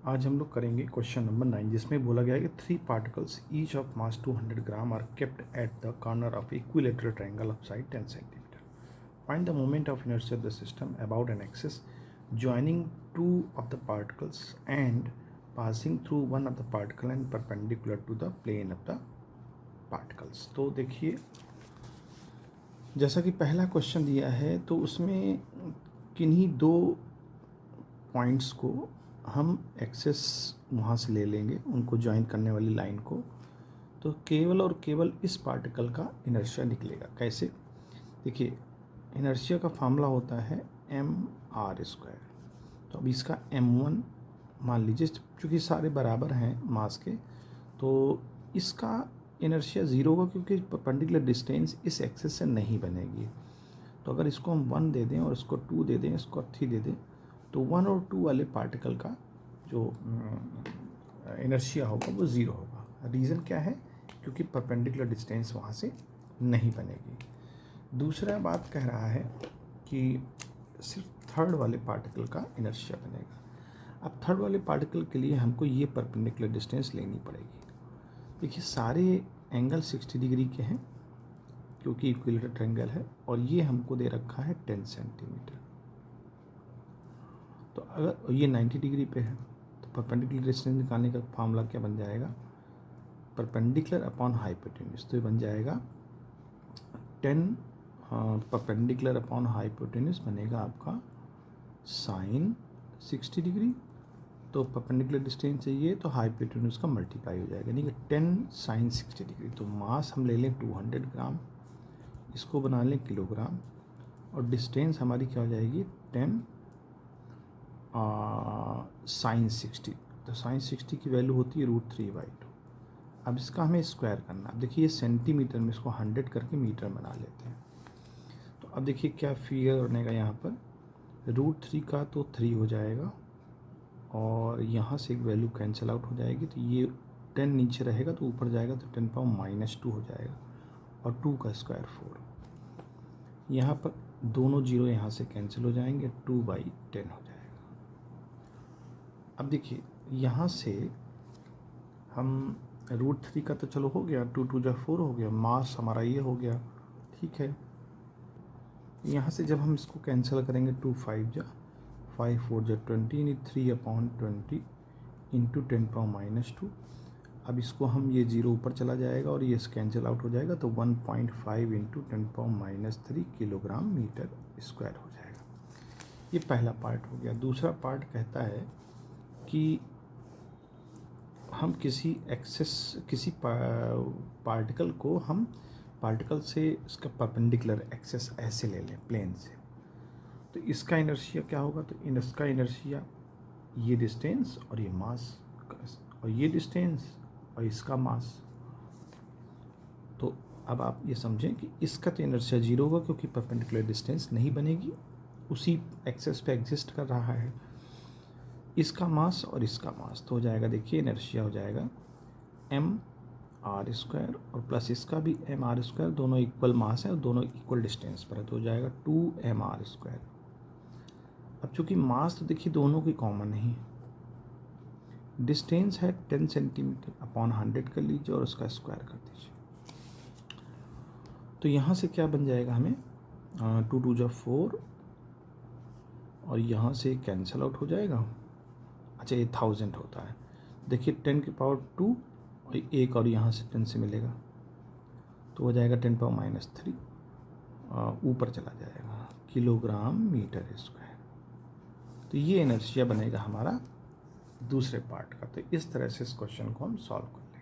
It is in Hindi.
आज हम लोग करेंगे क्वेश्चन नंबर 9 जिसमें बोला गया है कि 3 particles each of mass 200 gram are kept at the corner of equilateral triangle of side 10 centimetre. Find the moment of inertia of the system about an axis joining two of the particles and passing through one of the particle and perpendicular to the plane of the particles. तो देखिए जैसा कि पहला क्वेश्चन दिया है तो उसमें किन्हीं दो पॉइंट्स को हम एक्सेस वहाँ से ले लेंगे, उनको ज्वाइन करने वाली लाइन को, तो केवल और केवल इस पार्टिकल का इनर्शिया निकलेगा. कैसे? देखिए इनर्शिया का फार्मूला होता है mr². तो अब इसका m1 मान लीजिए, क्योंकि सारे बराबर हैं मास के, तो इसका इनर्शिया ज़ीरो होगा क्योंकि परपेंडिकुलर डिस्टेंस इस एक्सेस से नहीं बनेगी. तो अगर इसको हम 1 दे दें और इसको 2 दे दें, इसको 3 दे दें, तो 1 और 2 वाले पार्टिकल का जो इनर्शिया होगा वो ज़ीरो होगा. रीज़न क्या है? क्योंकि परपेंडिकुलर डिस्टेंस वहाँ से नहीं बनेगी. दूसरा बात कह रहा है कि सिर्फ थर्ड वाले पार्टिकल का इनर्शिया बनेगा. अब थर्ड वाले पार्टिकल के लिए हमको ये परपेंडिकुलर डिस्टेंस लेनी पड़ेगी. देखिए सारे एंगल 60 डिग्री के हैं क्योंकि इक्विलेटरल ट्रायंगल है, और ये हमको दे रखा है 10 सेंटीमीटर. तो अगर ये 90 डिग्री पे है तो परपेंडिकुलर डिस्टेंस निकालने का फार्मूला क्या बन जाएगा? Perpendicular upon hypotenuse. तो ये बन जाएगा 10 परपेंडिकुलर अपॉन हाइपोटेन्यूज बनेगा आपका साइन 60 डिग्री. तो परपेंडिकुलर डिस्टेंस चाहिए तो हाइपोटेन्यूज का मल्टीप्लाई हो जाएगा, यानी कि 10 साइन 60 डिग्री. तो मास हम ले लें 200 ग्राम, इसको बना लें किलोग्राम, और डिस्टेंस हमारी क्या हो जाएगी 10 साइन 60. तो साइन 60 की वैल्यू होती है √3/2. अब इसका हमें स्क्वायर करना. अब देखिए ये सेंटीमीटर में, इसको 100 करके मीटर बना लेते हैं. तो अब देखिए क्या फिगर बनेगा यहाँ पर, √3 का तो 3 हो जाएगा, और यहाँ से एक वैल्यू कैंसिल आउट हो जाएगी. तो ये 10 नीचे रहेगा तो ऊपर जाएगा, तो 10⁻⁻2 हो जाएगा, और 2 का स्क्वायर 4. यहाँ पर दोनों जीरो यहाँ से कैंसिल हो जाएंगे, 2/10 हो जाएगा. अब देखिए यहाँ से हम √3 का तो चलो हो गया, 2 2 4 हो गया, मास हमारा ये हो गया, ठीक है. यहाँ से जब हम इसको कैंसिल करेंगे, 2 5 5 4 20, यानी 3/20 इंटू 10⁻⁻2. अब इसको हम, ये जीरो ऊपर चला जाएगा और ये कैंसिल आउट हो जाएगा, तो 1.5 इंटू 10⁻³ किलोग्राम मीटर स्क्वायर हो जाएगा. ये पहला पार्ट हो गया. दूसरा पार्ट कहता है कि हम किसी पार्टिकल को हम पार्टिकल से इसका परपेंडिकुलर एक्सेस ऐसे ले लें प्लेन से, तो इसका इनर्शिया क्या होगा? तो इसका इनर्शिया ये डिस्टेंस और ये मास, और ये डिस्टेंस और इसका मास. तो अब आप ये समझें कि इसका तो इनर्शिया जीरो होगा क्योंकि परपेंडिकुलर डिस्टेंस नहीं बनेगी, उसी एक्सेस पे एग्जिस्ट कर रहा है. इसका मास और इसका मास तो हो जाएगा, देखिए इनर्शिया हो जाएगा mr², और प्लस इसका भी mr². दोनों इक्वल मास है और दोनों इक्वल डिस्टेंस पर है, तो हो जाएगा 2mr². अब चूँकि मास तो देखिए दोनों की कॉमन है, डिस्टेंस है 10 सेंटीमीटर अपॉन 100 कर लीजिए और उसका स्क्वायर कर दीजिए. तो यहाँ से क्या बन जाएगा हमें, 2 2 4, और यहाँ से कैंसिल आउट हो जाएगा. अच्छा ये 1000 होता है, देखिए 10⁻², और एक और यहाँ से 10 से मिलेगा, तो हो जाएगा 10⁻³ ऊपर चला जाएगा किलोग्राम मीटर स्क्वायर. तो ये इनर्शिया बनेगा हमारा दूसरे पार्ट का. तो इस तरह से इस क्वेश्चन को हम सॉल्व करें.